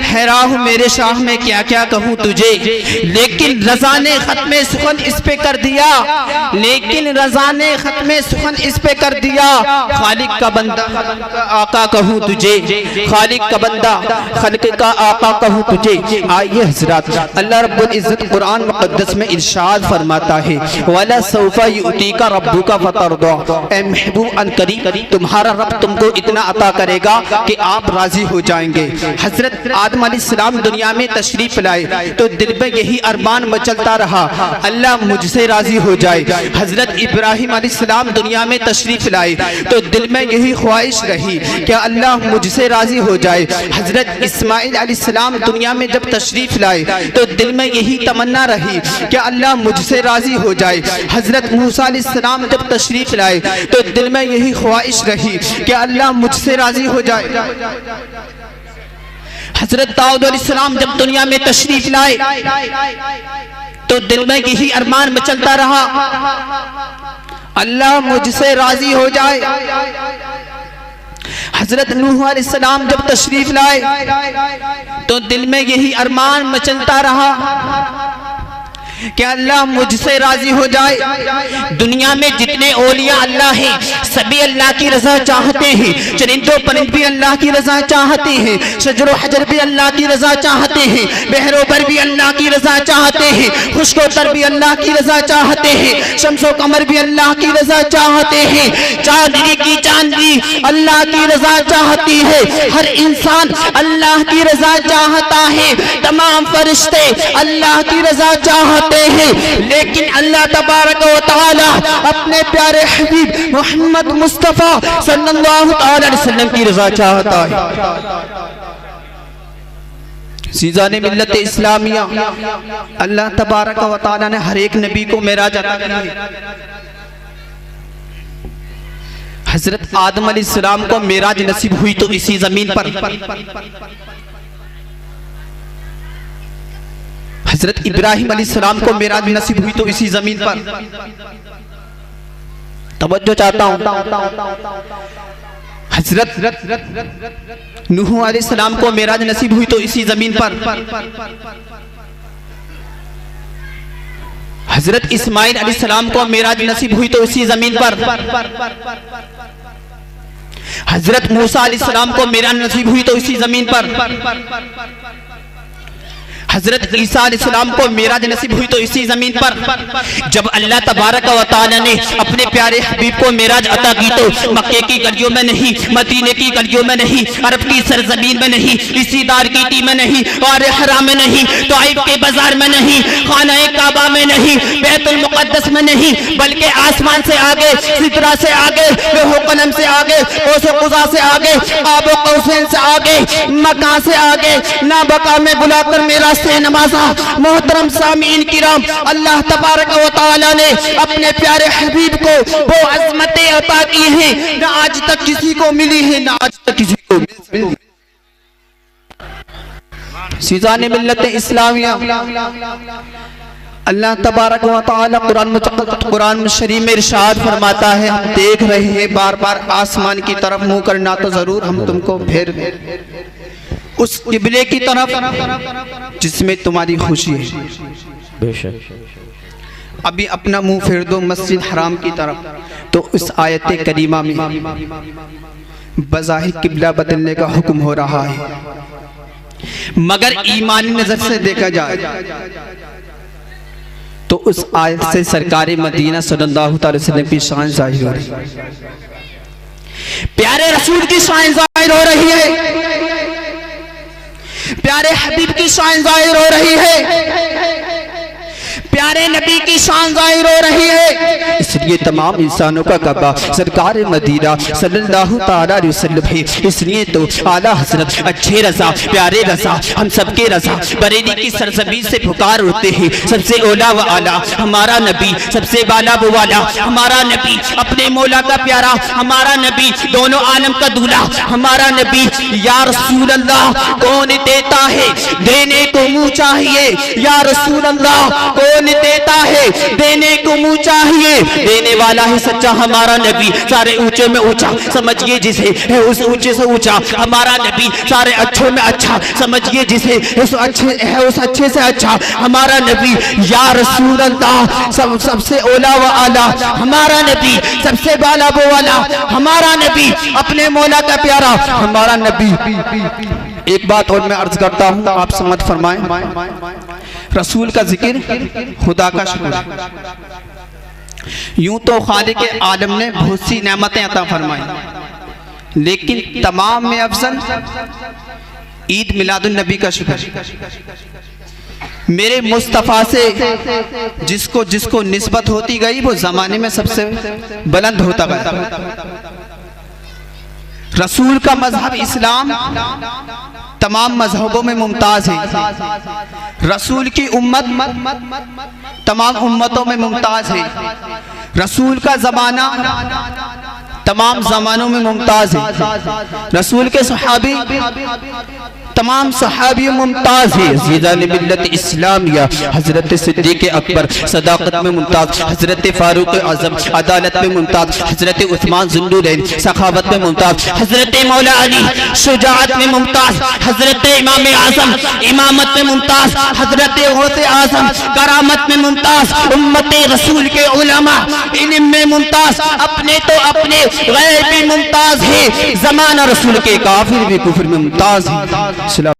हैरान हूँ मेरे शाह में क्या क्या कहूँ तुझे, लेकिन रज़ा ने खत्मे सुखन इस पे कर दिया, लेकिन रज़ा ने खत्मे सुखन इस पे कर दिया। खालिक का बंदा आका कहूँ तुझे, खालिक का बंदा खल्क का आका कहूँ तुझे। आइए हज़रात, अल्लाह रब्बुल इज़्ज़त कुरान मुक़द्दस में इरशाद फरमाता है, वला सौफा युतीका रब्बुका फतरदा, ए महबूब अन करीब तुम्हारा रब तुमको इतना अता करेगा कि आप राजी हो जाएंगे। हजरत आदम अलैहिस्सलाम दुनिया में तशरीफ लाए तो दिल में यही अरमान मचलता रहा, अल्लाह मुझसे राजी हो जाए। हजरत इब्राहिम अलैहिस्सलाम दुनिया में तशरीफ लाए तो दिल में यही ख्वाहिश रही कि अल्लाह मुझसे राजी हो जाए। हजरत इस्माइल अलैहिस्सलाम दुनिया में जब तशरीफ लाए तो दिल में यही तमन्ना रही कि अल्लाह मुझसे राजी हो जाए। हजरत मूसा अलैहिस्सलाम जब तशरीफ लाए तो दिल में यही ख्वाहिश रही कि अल्लाह मुझसे राजी हो जाए। हजरत दाऊद अलैहिस्सलाम जब दुनिया में तशरीफ लाए तो दिल में यही अरमान मचलता रहा, अल्लाह मुझसे राजी हो जाए। हजरत नूह अलैहिस्सलाम जब तशरीफ लाए तो दिल में यही अरमान मचलता रहा कि अल्लाह मुझसे राजी हो जाए। दुनिया में जितने औलिया अल्लाह हैं सभी अल्लाह की रजा चाहते हैं। चरिंदो परिंद भी अल्लाह की रजा चाहते हैं, शजरो हजर भी अल्लाह की रजा चाहते हैं, बहरों पर भी अल्लाह की रजा चाहते हैं, खुश्को तर भी अल्लाह की रजा चाहते हैं, शम्सो कमर भी अल्लाह की रजा चाहते हैं, चांदनी की चांदनी अल्लाह की रजा चाहती है, हर इंसान अल्लाह की रजा चाहता है, तमाम फरिश्ते अल्लाह की रजा चाहते हैं। लेकिन अल्लाह तबारक व तआला अपने प्यारे हबीब मोहम्मद मुस्तफा सल्लल्लाहु अलैहि वसल्लम की रजा चाहता है। सीज़ाने मिल्लत इस्लामिया, अल्लाह तबारक व तआला ने हर एक नबी को मेराज अता की है। हजरत आदम अलैहिस्सलाम को मेराज नसीब हुई तो इसी जमीन पर, हजरत इब्राहिम अलैहिस्सलाम को मेराज नसीब हुई तो इसी जमीन पर। तवज्जो चाहता हूं, हजरत नूह अलैहिस्सलाम को मेराज नसीब हुई तो इसी जमीन पर। हजरत इस्माइल अलैहिस्सलाम को मेराज नसीब हुई तो इसी जमीन पर। हजरत मूसा अलैहिस्सलाम को मेराज नसीब हुई तो इसी जमीन पर। हजरत ईसा अलैहिस्सलाम को मेराज नसीब हुई तो इसी जमीन पर। जब अल्लाह तबारक व तआला ने अपने प्यारे हबीब को मेराज अता की तो मक्के की गलियों में नहीं, मदीने की गलियों में नहीं, अरब की सरजमीन में नहीं, इसी दार की टी में नहीं, और हराम में नहीं, ताइफ के बाजार में नहीं, खाना काबा में नहीं, बैतुल मुक़द्दस में नहीं, बल्कि आसमान से आगे, सिदरा से आगे, लोहो कलम से आगे, कौसो कुज़ा से आगे, आबो कौसैन से आगे, मक्का से आगे, ना बका में बुलाकर मेरा से नमाजा। मोहतरम सामीन किराम, अल्लाह तबारक व तआला ने अपने प्यारे हबीब को वो अज़मतें अता की हैं ना आज तक किसी को मिली है, ना आज तक किसी को मिली। सीज़ाने मिल्लत इस्लामिया, अल्लाह तबारक व तआला कुरान शरीफ में इरशाद फरमाता है, हम देख रहे हैं बार बार आसमान की तरफ मुंह करना तो जरूर हम तुमको फेर उस किबले की तरफ जिसमें तुम्हारी खुशी है। बेशक अभी अपना मुंह फेर दो मस्जिद हराम की तरफ, तो उस आयत करीमा में बज़ाहिर किबला बदलने का हुक्म हो रहा है, मगर ईमानी नजर से देखा जाए तो उस आयत से सरकार मदीना सल्लल्लाहु अलैहि वसल्लम की शान जाहिर हो रही है, प्यारे रसूल की शान जाहिर हो रही है, प्यारे हबीब की शान जाहिर हो रही है, प्यारे नबी की शान जाहिर हो रही है। इसलिए तमाम इंसानों का कब्बा सरकार मदीना सल्लल्लाहु अलैहि वसल्लम है। इसलिए तो आला हजरत अच्छे रजा, प्यारे रजा, हम सबके रजा बरेली की सरजमीन से पुकार उठते हैं, सबसे ओला व आला हमारा नबी, सबसे बाला वो वाला हमारा नबी, अपने मौला का प्यारा हमारा नबी, दोनों आलम का दूल्हा हमारा नबी। या रसूल अल्लाह कौन देता है, देने को मुँह चाहिए, या रसूल अल्लाह कौन देता देता है, देने को मुंह चाहिए, देने वाला है सच्चा हमारा नबी, सारे ऊंचे में ऊंचा समझिए जिसे है उस ऊंचे से ऊंचा हमारा नबी, सारे अच्छों में अच्छा समझिए जिसे उस अच्छे है उस अच्छे से अच्छा हमारा नबी। या रसूल अल्लाह, सबसे ओला व आला हमारा नबी, सबसे बाला वो वाला हमारा नबी, अपने मौला का प्यारा हमारा नबी। एक बात और मैं अर्ज करता हूँ, आप समझ फरमाएं। रसूल का जिक्र खुदा का शुक्र। यूं तो खालिक आलम ने बहुत सी नेमतें अता फरमाई, लेकिन तमाम में अफजल ईद मिलादुन नबी का शुक्र। मेरे मुस्तफ़ा से जिसको जिसको निस्बत होती गई वो जमाने में सबसे बुलंद होता गया। रसूल का मजहब इस्लाम तमाम मजहबों में मुमताज है। रसूल की उम्मत तमाम उम्मतों में मुमताज है। रसूल का जमाना तमाम जमानों में मुमताज है। रसूल के सहाबी तमाम सहाबी मुमताज है। ज़ीज़ान मिल्लत इस्लामिया हजरत सिद्दीक़ अकबर सदाकत में मुमताज, हजरत फारूक आज़म अदालत में मुमताज, हजरत उस्मान ज़ुन्नुरैन सखावत में मुमताज, हजरत मौला अली शुजाअत में मुमताज, हजरत इमाम आज़म इमामत में मुमताज, हजरत गौसे आज़म करामत में मुमताज, उम्मत रसूल के उलमा इल्म में मुमताज, अपने तो अपने गैर भी मुमताज है, ज़माना रसूल के काफिर भी कुफ्र में मुमताज है।